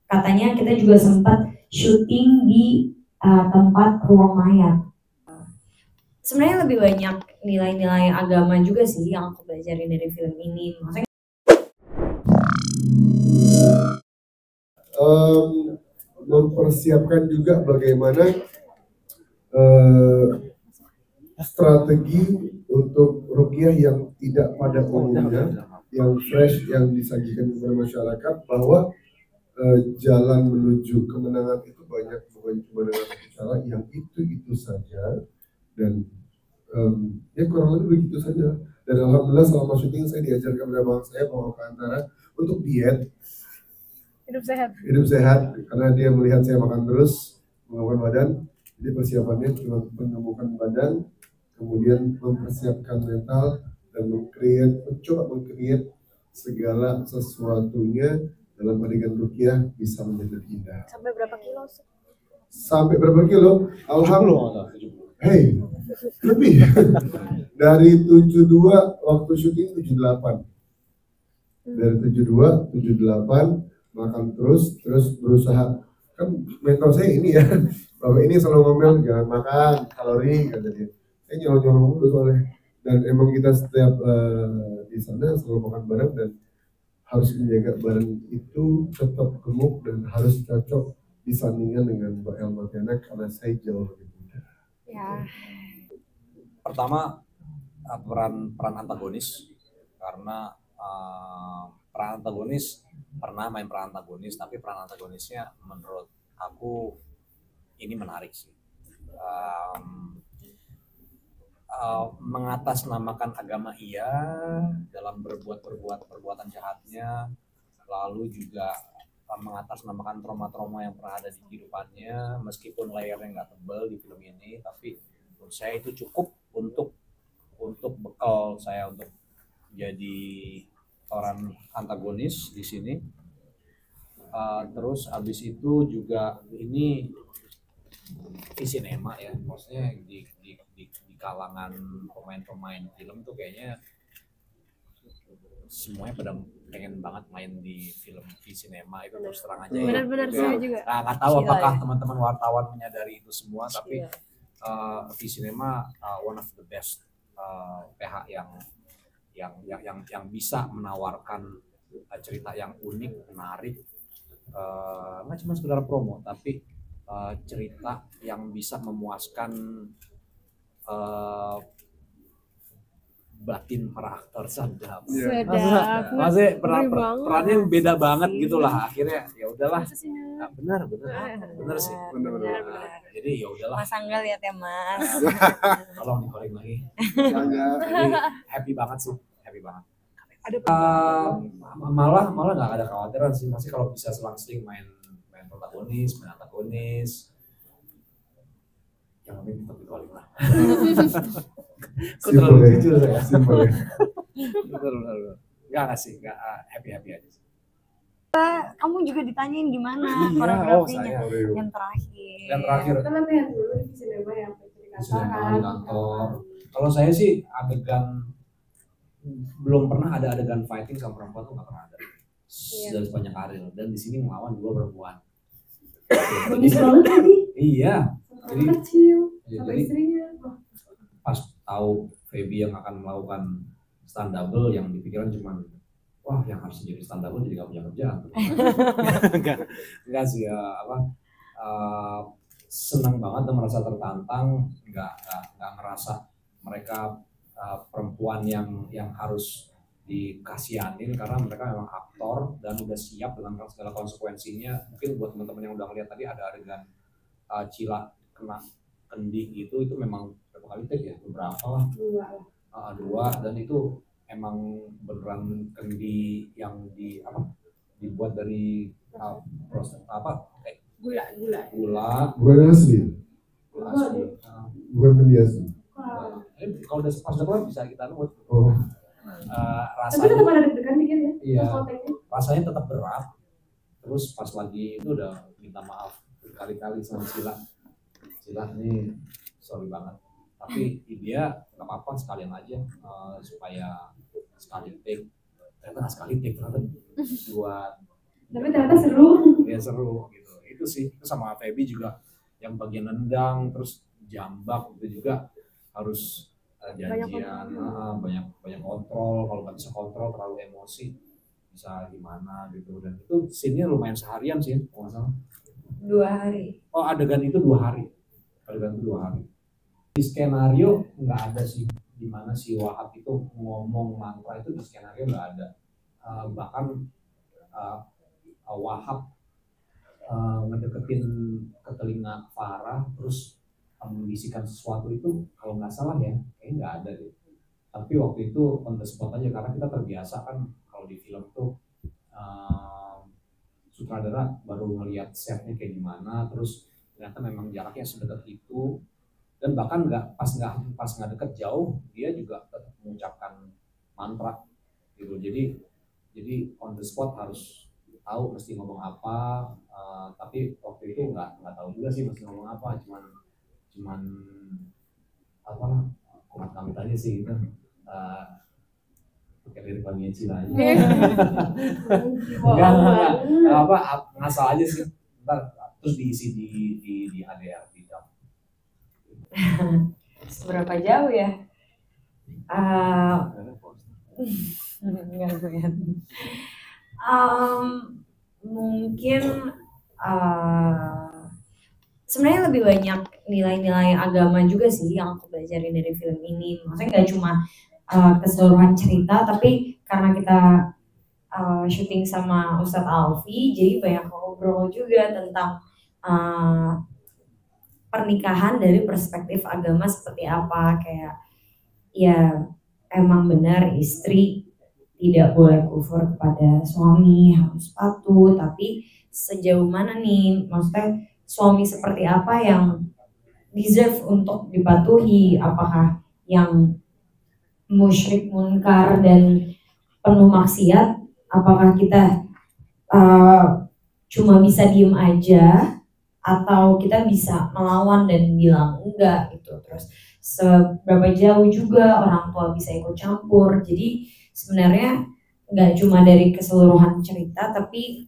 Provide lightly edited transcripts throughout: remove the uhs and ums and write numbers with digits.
katanya kita juga sempat syuting di tempat ruang mayat. Sebenarnya lebih banyak nilai-nilai agama juga sih yang aku pelajarin dari film ini. Maksudnya mempersiapkan juga bagaimana strategi untuk ruqyah yang tidak pada umumnya, yang fresh, yang disajikan kepada masyarakat, bahwa jalan menuju kemenangan itu banyak, bukan cuma dengan cara yang itu saja, dan ya kurang lebih begitu saja. Dan alhamdulillah selama syuting saya diajarkan oleh abang saya bahwa antara untuk diet, hidup sehat, karena dia melihat saya makan terus, mengembangkan badan, jadi persiapannya cuma menumbuhkan badan, kemudian mempersiapkan mental, dan mencoba meng-create segala sesuatunya dalam adegan ruqyah bisa menjadi lebih indah. Sampai berapa kilo? Sampai berapa kilo? Alhamdulillah. Hey, lebih. Dari 72 waktu syuting 78. Dari 72, 78 makan terus berusaha. Kan mentor saya ini ya, Bapak ini selalu ngomel jangan makan kalori katanya. Saya nyolong-nyolong dulu soalnya. Dan emang kita setiap di sana selalu makan bareng, dan harus menjaga badan itu tetap gemuk dan harus cocok disandingkan dengan Mbak Elma Tiana karena saya jauh lebih muda. Ya. Pertama peran antagonis, karena peran antagonis pernah main peran antagonis, tapi peran antagonisnya menurut aku ini menarik sih. Mengatasnamakan agama iya dalam perbuatan jahatnya, lalu juga mengatasnamakan trauma-trauma yang pernah ada di kehidupannya, meskipun layarnya nggak tebal di film ini, tapi menurut saya itu cukup untuk bekal saya untuk jadi orang antagonis di sini. Terus abis itu juga ini sinema ya, maksudnya di kalangan pemain-pemain film tuh kayaknya semuanya pada pengen banget main di film sinema itu, terus terang aja. Benar-benar ya. saya juga. Nah, nggak tahu apakah teman-teman wartawan menyadari itu semua, tapi sinema one of the best PH yang bisa menawarkan cerita yang unik, menarik, nggak cuma sekedar promo, tapi cerita yang bisa memuaskan batin para aktor sadap. Maksudnya perannya beda banget gitulah. Akhirnya ya udahlah. Nah, benar sih. Benar. Jadi ya udahlah. Mas Angga lihat ya Mas. Tolong dikorek lagi. Jadi happy banget sih, happy banget. Malah nggak ada khawatiran sih, masih kalau bisa selang-seling main protagonis, main antagonis. Yang penting tetap dikorek lah. Kok terlalu jujur saya? Benar. Enggak sih, enggak happy aja sih. Kamu juga ditanyain gimana koreografinya yang terakhir. Kita latihan dulu di sinema yang di kantor. Kalau saya sih adegan belum pernah ada adegan fighting sama perempuan tuh nggak pernah ada dari sepanjang karir, dan di sini melawan 2 perempuan. Bagus banget tadi. Iya. Jadi kecil sama istrinya. Pas tahu Feby yang akan melakukan stand double, yang dipikiran cuman wah yang harus jadi stand double jadi nggak punya kerjaan. Enggak sih ya, senang banget dan merasa tertantang, nggak ngerasa mereka perempuan yang harus dikasihanin, karena mereka memang aktor dan udah siap dengan segala konsekuensinya. Mungkin buat teman-teman yang udah ngeliat tadi ada adegan Cila kena kendi itu memang berapa kali take ya, beberapa lah, 2, dan itu emang beneran kendi yang dibuat dari gula bukan asli, bukan kendi asli. Kalau udah pas udah bisa kita lembut. Tapi tetap ada deg-degan dikit ya. Iya, rasanya tetap berat. Terus pas lagi itu udah minta maaf berkali-kali sama Cila nih, sorry banget. Tapi dia nggak apa-apa, sekalian aja supaya sekali take. Ternyata nggak sekali take, ternyata 2. Tapi ternyata seru. Ya seru gitu. Itu sih, itu sama Feby juga yang bagian nendang terus jambak itu juga harus janjian, banyak kontrol. Kalau nggak bisa kontrol terlalu emosi bisa gimana gitu. Dan itu scene-nya lumayan seharian sih kalau nggak salah. 2 hari. Oh, adegan itu 2 hari. Adegan itu 2 hari. Di skenario nggak ada sih di mana si Wahab itu ngomong mantra, itu di skenario nggak ada. Bahkan Wahab ngedeketin ke telinga Farah terus membisikkan sesuatu itu kalau nggak salah ya kayaknya nggak ada deh. Tapi waktu itu on the spot aja karena kita terbiasa kan kalau di film tuh sutradara baru ngelihat setnya kayak gimana, terus ternyata memang jaraknya sedekat itu, dan bahkan pas nggak deket jauh dia juga tetap mengucapkan mantra gitu. Jadi on the spot harus tahu mesti ngomong apa, tapi waktu itu nggak tahu juga sih mesti ngomong apa, cuman apa kumat kamit aja sih gitu. Pakai lirik Bang Yenci aja. Enggak apa ngasal aja sih. Ntar terus diisi di ADR di dalam. Seberapa jauh ya? Mungkin sebenarnya lebih banyak nilai-nilai agama juga sih yang aku belajarin dari film ini. Maksudnya nggak cuma keseluruhan cerita, tapi karena kita syuting sama Ustadz Alfi, jadi banyak ngobrol juga tentang pernikahan dari perspektif agama seperti apa. Kayak ya emang benar istri tidak boleh kufur kepada suami, harus patuh, tapi sejauh mana nih, maksudnya suami seperti apa yang deserve untuk dipatuhi, apakah yang musyrik, munkar, dan penuh maksiat, apakah kita cuma bisa diem aja atau kita bisa melawan dan bilang enggak gitu. Terus seberapa jauh juga orang tua bisa ikut campur. Jadi sebenarnya nggak cuma dari keseluruhan cerita, tapi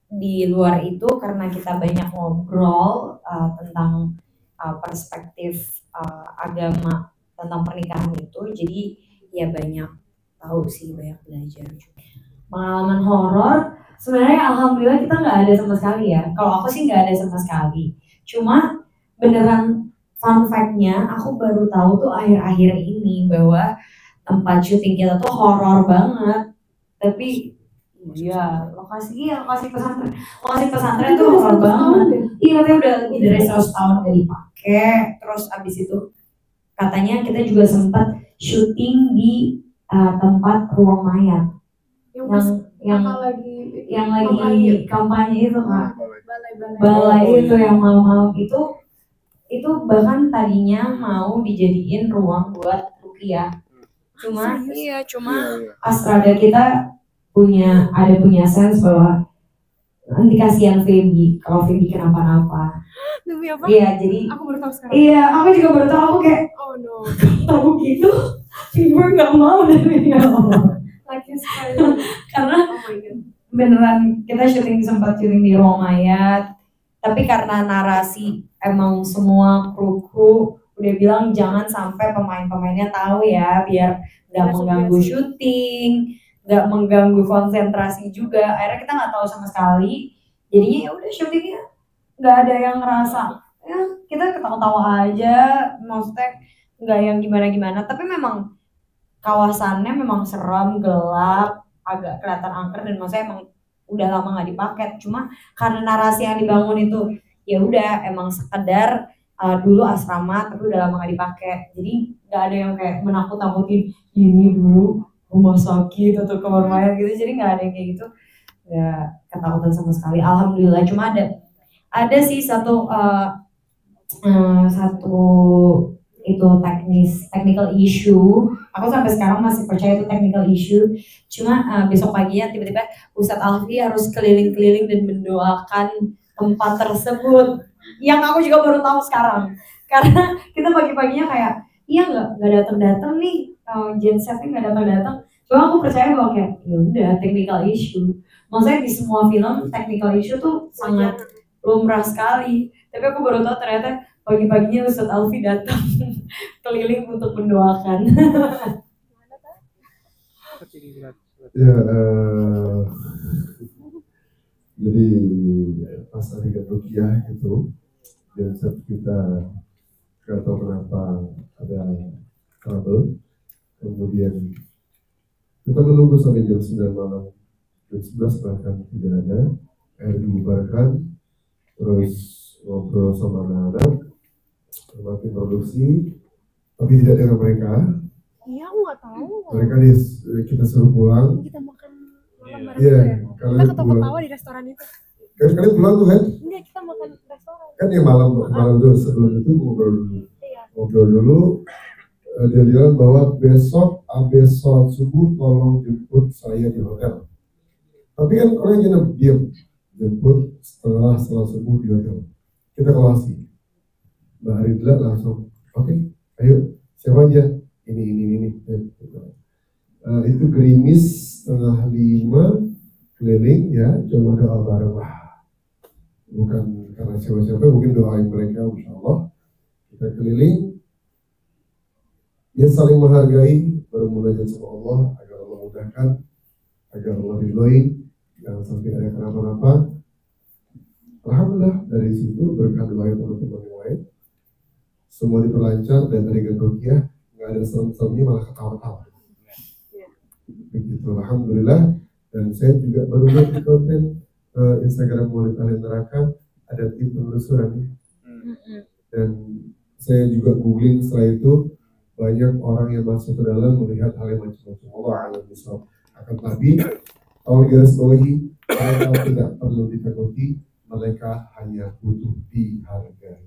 di luar itu karena kita banyak ngobrol tentang perspektif agama tentang pernikahan itu, jadi ya banyak tahu sih, banyak belajar juga. Pengalaman horor sebenarnya alhamdulillah kita nggak ada sama sekali ya. Kalau aku sih nggak ada sama sekali. Cuma beneran fun fact-nya aku baru tahu tuh akhir-akhir ini bahwa tempat syuting kita tuh horor banget. Tapi iya, lokasi pesantren tuh horor banget. Iya, katanya udah lebih dari 100 tahun gak dipakai. Terus abis itu katanya kita juga sempat syuting di tempat ruang mayat yang lagi kampanye itu kan, balai itu yang malam-malam itu bahkan tadinya mau dijadiin ruang buat ruqyah. Cuma Astrada kita punya sense bahwa nanti kasihan Feby kalau Feby kenapa-napa. Demi apa? Iya, jadi aku baru tahu sekarang. Iya, aku juga baru tahu. Aku kayak oh no. Tahu gitu, Feby nggak mau dari awal. Lagi sekali. Karena beneran kita sempat syuting di ruang mayat, tapi karena narasi emang semua kru udah bilang jangan sampai pemain-pemainnya tahu ya, biar nggak mengganggu syuting, nggak mengganggu konsentrasi juga. Akhirnya kita nggak tahu sama sekali, jadinya ya udah syutingnya nggak ada yang ngerasa ya kita ketawa-tawa aja, maksudnya nggak yang gimana-gimana. Tapi memang kawasannya memang serem, gelap, agak kelihatan angker, dan maksudnya emang udah lama nggak dipakai. Cuma karena narasi yang dibangun itu ya udah emang sekedar dulu asrama tapi udah lama nggak dipakai, jadi nggak ada yang kayak menakut-nakutin ini dulu rumah sakit atau kamar mayat gitu. Jadi nggak ada yang kayak gitu, nggak ketakutan sama sekali, alhamdulillah. Cuma ada sih satu itu technical issue. Aku sampai sekarang masih percaya itu technical issue. Cuma besok paginya tiba-tiba Ustadz Alfi harus keliling-keliling dan mendoakan tempat tersebut, yang aku juga baru tahu sekarang. Karena kita pagi-paginya kayak iya nggak datang-datang nih, gensetnya nggak datang-datang. Cuma aku percaya bahwa kayak ya udah technical issue, Maksudnya di semua film technical issue tuh sangat lumrah sekali. Tapi aku baru tahu ternyata pagi-paginya Ustadz Alfi datang keliling untuk mendoakan. Ya, jadi pas adegan Rukiah gitu, dan saat kita nggak tahu kenapa ada trouble, kemudian kita menunggu sampai jam 9 malam, jam 11 bahkan tidak ada, akhirnya dibubarkan, terus ngobrol sama anak-anak, semakin produksi, tapi tidak dengan mereka. Iya, aku nggak tahu. Mereka kita suruh pulang. Kita makan malam bareng Iya, ya. Kita kalian pulang. ketawa-tawa di restoran itu. Kalian pulang tuh kan? Enggak, kita makan di restoran. Kan yang malam dulu, sebelum itu ngobrol dulu. Iya. Ngobrol dulu, dia bilang bahwa besok habis sholat subuh tolong jemput saya di hotel. Tapi kan orang yang diam, jemput setelah sholat subuh di hotel. Kita kelasi. Mbak Haridla langsung, oke, ayo siapa aja? Ini. Itu gerimis setengah 5 keliling ya, coba doa bareng lah. Bukan karena siapa-siapa, mungkin doain mereka, insya Allah. Kita keliling, dia saling menghargai, bermunajat sama Allah agar Allah mudahkan, agar Allah ridhoi, jangan sampai ada kenapa-napa. Alhamdulillah dari situ berkat doa teman-teman yang lain, semua diperlancar dan adegan Rukiah nggak ada serem-seremnya, malah ketawa-tawa. Begitu, alhamdulillah. Dan saya juga baru lihat di konten Instagram Maulid Ahli Neraka ada tim penelusuran, dan saya juga googling setelah itu banyak orang yang masuk ke dalam melihat hal yang macam-macam. Allah a'lam bishawab. Akan tapi tolong garis bawahi, mereka tidak perlu ditakuti, mereka hanya butuh dihargai.